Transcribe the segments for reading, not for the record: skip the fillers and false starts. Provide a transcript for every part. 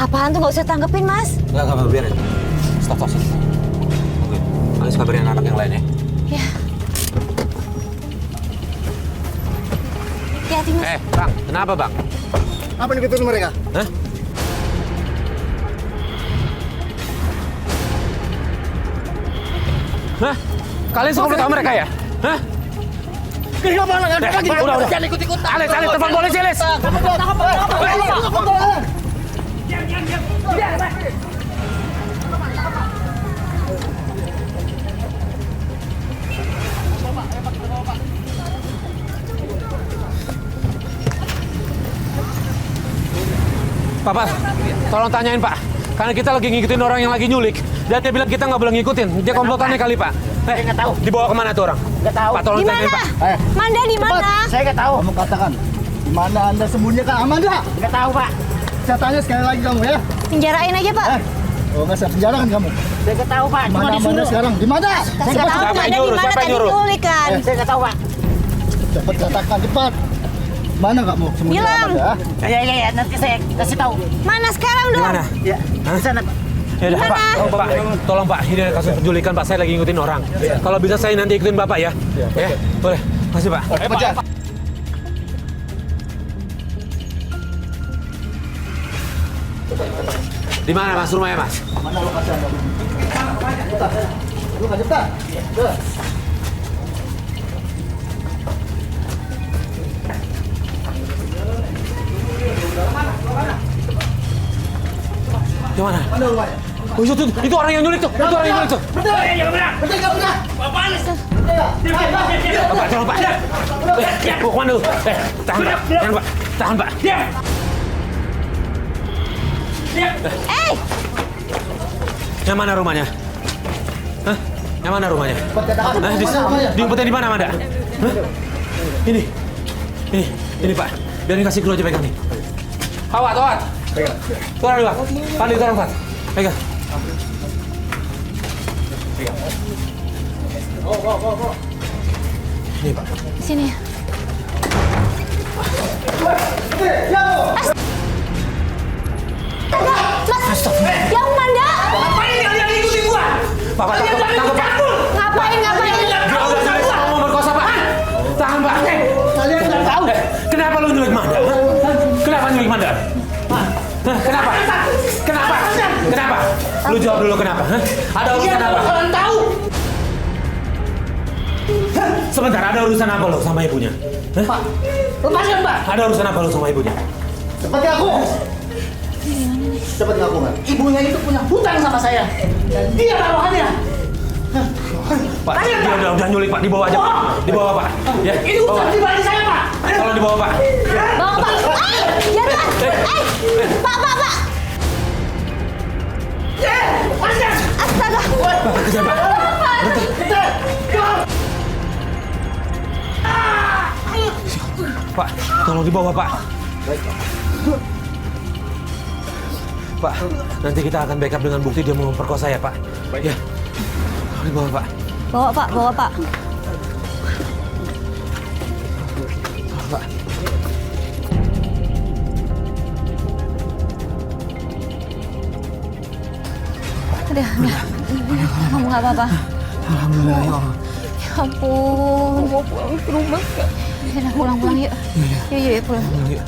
Apaan tuh, nggak usah tanggepin, Mas. Enggak, biarin. Stop sini. Oke, Alis kabarin anak yang lain ya. Ya. Hati-hati, Mas. Bang, kenapa bang? Apa yang ngikutin mereka? Hah? Hah? Kalian semua tahu mereka ya? Hah? Kenapa nggak ada lagi? Udah. Jangan ikut-ikut. Alis, telepon polisi, Alis. Papa, tolong tanyain Pak. Karena kita lagi ngikutin orang yang lagi nyulik. Dan dia bilang kita nggak boleh ngikutin. Dia komplotannya kali Pak. Saya nggak tahu. Dibawa kemana tuh orang? Nggak tahu. Pak, tolong Di tanyain mana? Pak. Manda di mana? Saya nggak tahu. Kamu katakan, di mana Anda sembunyikan Amanda? Nggak tahu, Pak. Saya tanya sekali lagi kamu ya. Penjarain aja, Pak. Oh, nggak saya penjara kan kamu? Saya nggak tahu, Pak. Di mana Amanda sekarang? Di mana? Saya nggak tahu Siapa Manda yang di nyuruh? mana, Siapa yang tadi nyuruh? diculik kan. Saya nggak tahu, Pak. Cepat katakan, cepat. Mana kamu sembunyikan Bilang. Amanda? Ya, nanti saya kasih tahu. Mana sekarang Di dong? mana? Ya, di sana, Pak. Ya udah, Gimana? Pak. Tolong Pak, ini ada kasus penculikan Pak. Saya lagi ngikutin orang. Kalau bisa saya nanti ikutin Bapak ya. Ya, boleh. Makasih Pak. Cepat. Di mana Mas rumahnya Mas? Mana lokasi Anda? Cepat. Lu nggak cepat? Cepat. Di mana? Mana rumahnya? Oh, itu orang yang nyulik tuh. Itu orang yang nyulik tuh. Betul, nggak benar. Pak, tolong Pak. Mau kemana lu? Tahan Pak. Tahan Pak. Tahan Pak. Yang mana rumahnya? Hah? Yang mana rumahnya? Diumpetin di mana, Amanda? Hah? Ini Pak. Biarin kasih clue aja pegang nih. Awat. Turun dulu Pak. Pandi turun Pak. Pegang. Ini Pak. Sini. Mas, yang Manda. Ngapain kalian ngikutin gua? Bapak tangkap Pak. Ngapain? Dia udah nyulik mau merkosa Pak. Tahan Pak. Kalian nggak tahu. Kenapa lu nyulik Manda? Kenapa nyulik Manda? Kenapa? Kenapa? Lu jawab dulu kenapa? Ada urusan apa? Kalian tahu? Sebentar, ada urusan apa lo sama ibunya? Pak, lepaskan Pak. Ada urusan apa lo sama ibunya? Cepat ngaku. Cepat ngaku kan? Ibunya itu punya hutang sama saya. Dan dia taruhannya. Pak, dia udah nyulik Pak, dibawa aja Pak. Dibawa Pak. Ya, Ini hutang bawa. pribadi saya Pak. Tolong dibawa Pak. Bawa, Pak. Jangan. Pak. Lepaskan. Astaga. Pak, kejar Pak. Pak, tolong dibawa Pak. Pak, nanti kita akan backup dengan bukti dia mau memperkosa ya Pak. Ya, tolong dibawa Pak. Bawa, Pak. Pak. Udah. Kamu nggak apa-apa. Alhamdulillah ya Allah. Ya ampun. Mau pulang ke rumah. Udah pulang yuk. Yuk pulang. Yuk.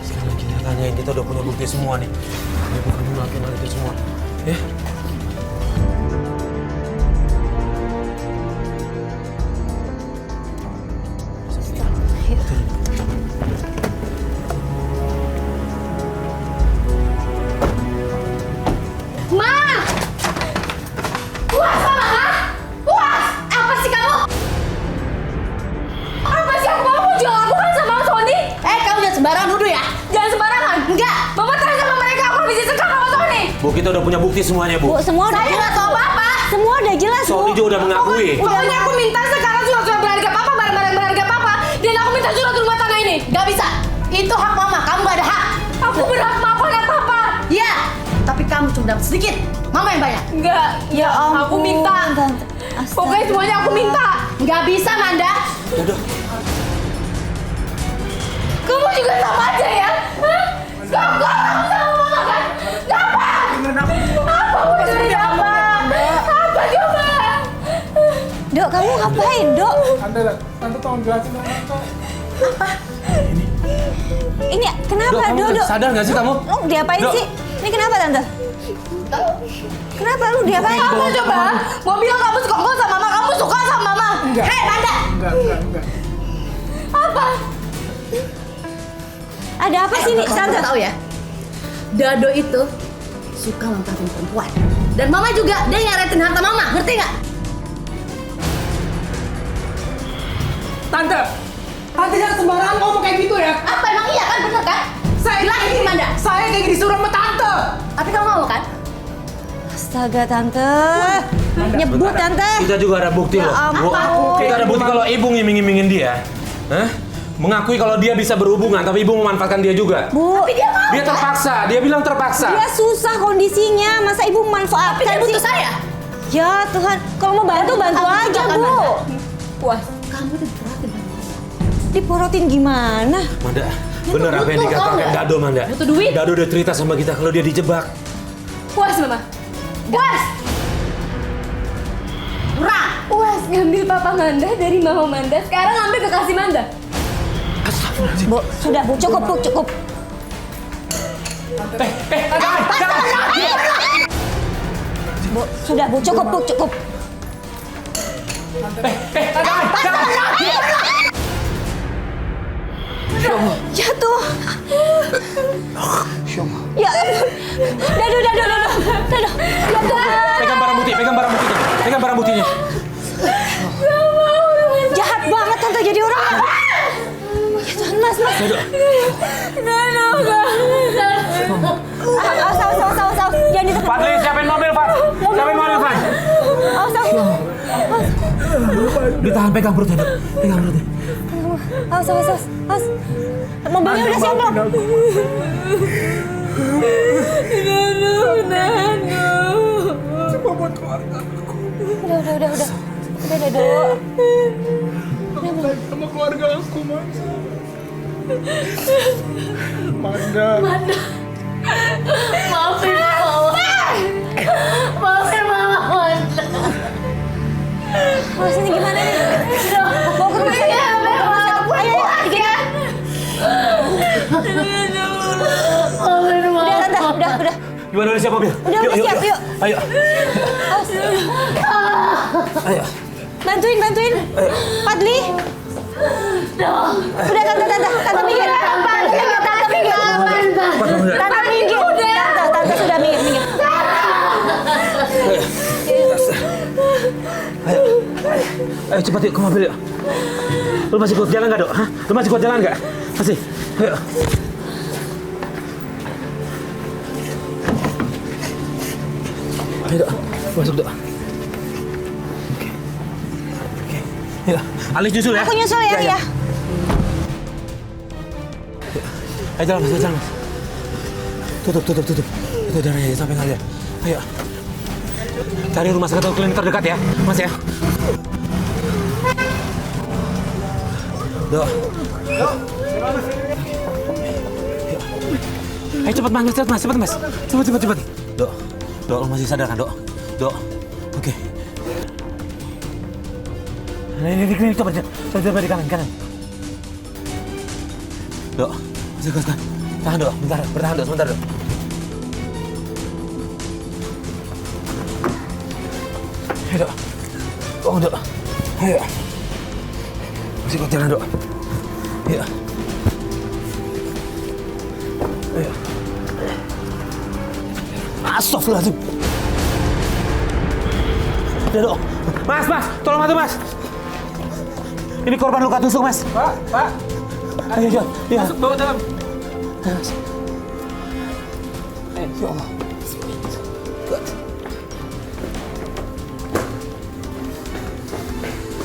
Sekarang kita tanyain, kita udah punya bukti semua nih. Dia bukan melakukan itu semua. Ya. Ma! Puas sama, ha? Puas! Apa sih kamu? Apa sih yang kamu jual aku kan sama Sony? Kamu jangan sembarangan nuduh ya. Jangan sembarangan. Enggak. Mama tanya sama mereka aku habis disekap sama Sony. Bu, kita udah punya bukti semuanya, Bu. Semua udah Saya nggak tahu apa-apa. Semua udah jelas, Bu. Sony juga udah mengakui. Pokoknya aku minta sekarang surat-surat berharga papa, barang-barang berharga papa. Dan aku minta surat rumah tanah ini. Gak bisa. Itu hak mama. Kamu gak ada hak. Aku berhak mama dan papa. Iya. Tapi kamu cuma dapat sedikit. Mama yang banyak. Enggak. Ya ampun. Aku minta. Tante. Astaga. Pokoknya semuanya aku minta. Gak bisa, Manda. Udah. Kamu juga sama aja ya. Hah? Kamu sama mama kan? Dok, kamu ngapain, Dok? Tante tolong jelasin dong, Tante. Ini kenapa, Dok, kamu Dok? sadar nggak sih kamu? Lu diapain Dok. sih? Ini kenapa, Tante? Kenapa lu diapain? Kamu coba mau bilang kamu suka sama mama, kamu suka sama mama. Enggak. Hei, Tante. Enggak. Apa? Ada apa sih nih, Tante? Tahu ya? Dado itu suka manfaatin perempuan. Dan mama juga, dia nyaretin harta mama, ngerti nggak? Tante jangan sembarangan ngomong kayak gitu ya. Apa emang iya kan, bener kan? Saya Bilang ini Manda. Saya kayak gini disuruh sama Tante. Tapi kamu mau kan? Astaga, Tante. Nyebut, Tante. Kita juga ada bukti Ya loh. ampun. Kita ada bukti kalau ibu ngiming-ngimingin dia. Hah? Mengakui kalau dia bisa berhubungan, tapi ibu memanfaatkan dia juga. Bu, Tapi dia mau. Dia terpaksa, dia bilang terpaksa. dia susah kondisinya. Masa ibu memanfaatkan Tapi dia sih? butuh saya. Ya Tuhan, kalau mau bantu, bantu Kamu aja, jangan, Bu. Manda. Puas. Kamu tuh diperatin sama mama. Diporotin gimana? Manda, bener apa yang butuh, dikatakan tau nggak? Dado, Manda? Butuh duit. Dado udah cerita sama kita kalau dia dijebak. Puas, Mama. Puas. Kurang. Puas ngambil papa Manda dari mama Manda, sekarang ngambil kekasih Manda. Bu, sudah Bu, cukup Bu, cukup. Bu, sudah Bu, cukup Bu, cukup. Jatuh. Ya ampun. Dado. Pegang barang buktinya. Jahat banget Tante jadi orang. Ya Tuhan, Mas. Awas. Jangan ditekan. Fadli, siapin mobil, Fad. Siapin mobil, Fad. Awas. Ditahan, pegang perutnya, Dok. Pegang perutnya. Awas. Mobilnya udah siap belum? Cuma buat keluarga aku. Udah, Dado. Sama keluarga aku, Mas. Manda. Maafin mama. Maafin mama Manda. Mas, ini gimana nih? Bawa ke rumah sakit. Udah. Gimana udah siap mobil? Udah siap, yuk. Ayo. Ayo. Bantuin. Fadli. Udah, Tante minggir. Tante minggir. Tante sudah minggir. Ayo cepat yuk ke mobil yuk. Lu masih kuat jalan nggak, Dok? Hah? Lu masih kuat jalan nggak? Masih. Ayo. Ayo, Dok. Masuk, Dok. Oke. Ayo, Alis nyusul ya. Aku nyusul ya. Ayo jalan, Mas. Tutup. Tutup darahnya sampai nggak lihat. Ayo. Cari rumah sakit atau klinik terdekat ya, Mas ya. Dok. Ayo cepet Mas. Cepet. Dok, lo masih sadar kan, Dok? Oke. Ini coba di kanan. Dok, masih kuat kan? Tahan, Dok. Bertahan, Dok. Sebentar, Dok. Ayo, Dok. Bangun, Dok. Ayo. Masih kuat jalan, Dok. Ayo. Astagfirullahaladzim. Udah, Dok. Mas. Tolong bantu, Mas. Ini korban luka tusuk, Mas. Pak. Ayo, John. Iya. Masuk bawa dalam. Ayo, Mas. Ya Allah. Kuat.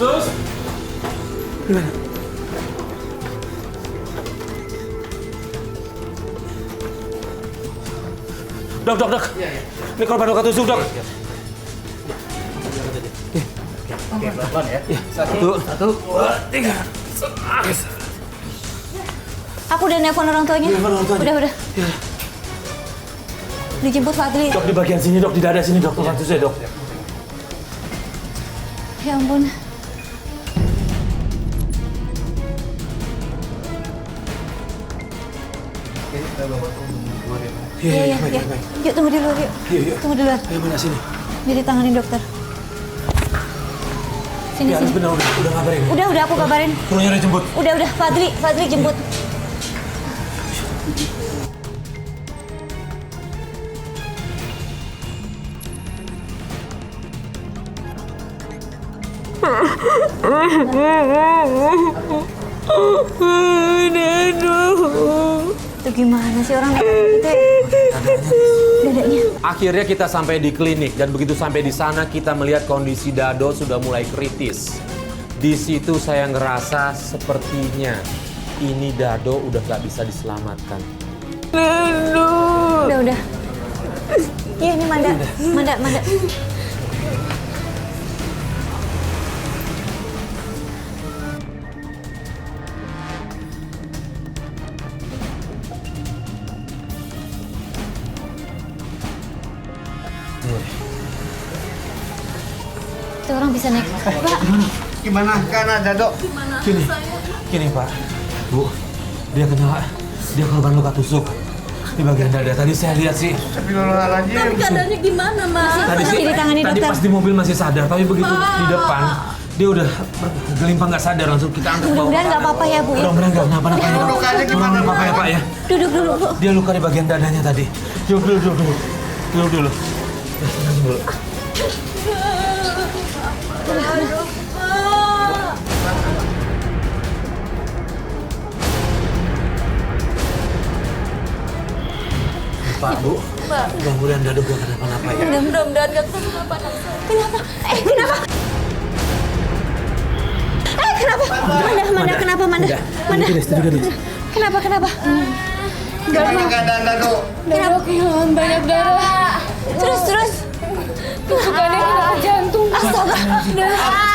Sus. Gimana? Dok. Ini korban luka tusuk, Dok. Oke, pelan-pelan ya. Satu, dua, tiga. Aku udah nelpon orang tuanya. Udah. Dijemput Fadli. Dok, di bagian sini, Dok. Di dada sini, Dok. Bantu saya, Dok. Ya ampun. Iya, Iya. Yuk tunggu di luar yuk. Yuk. Tunggu di luar. Ayo mana sini. Biar ditangani dokter. Sini Ya, sini. benar udah ngabarin. Udah aku kabarin. Turunnya udah jemput. Udah Fadli jemput. Itu gimana sih orang itu? Dadanya. Akhirnya kita sampai di klinik dan begitu sampai di sana kita melihat kondisi Dado sudah mulai kritis. Di situ saya ngerasa sepertinya ini Dado udah nggak bisa diselamatkan. Udah. Iya ini Manda. Itu orang bisa naik. Pak, Gimana keadaan Dado? Gini Pak, Bu, dia korban luka tusuk di bagian dada. Tadi saya lihat sih. Astagfirullahaladzim. Keadaannya gimana, Mas? masih ditangani Tadi dokter. pas di mobil masih sadar, tapi begitu di depan dia udah gelimpang nggak sadar, langsung kita angkat bawa. Mudah-mudahan nggak apa-apa ya Bu ya. Mudah-mudahan nggak kenapa-napa ya. Lukanya gimana, Mudah-mudahan apa ya Pak ya. Duduk dulu Bu. Dia luka di bagian dadanya tadi. Duduk dulu. Tenang dulu. Pak, Bu. Mudah-mudahan Dado gak kenapa-napa ya. Mudah-mudahan gak kenapa-napa. Kenapa? Manda, kenapa Manda? Kenapa? Gimana keadaan Dado? Kenapa kehilangan banyak darah? Terus. Tusukannya kena jantung. Astaga.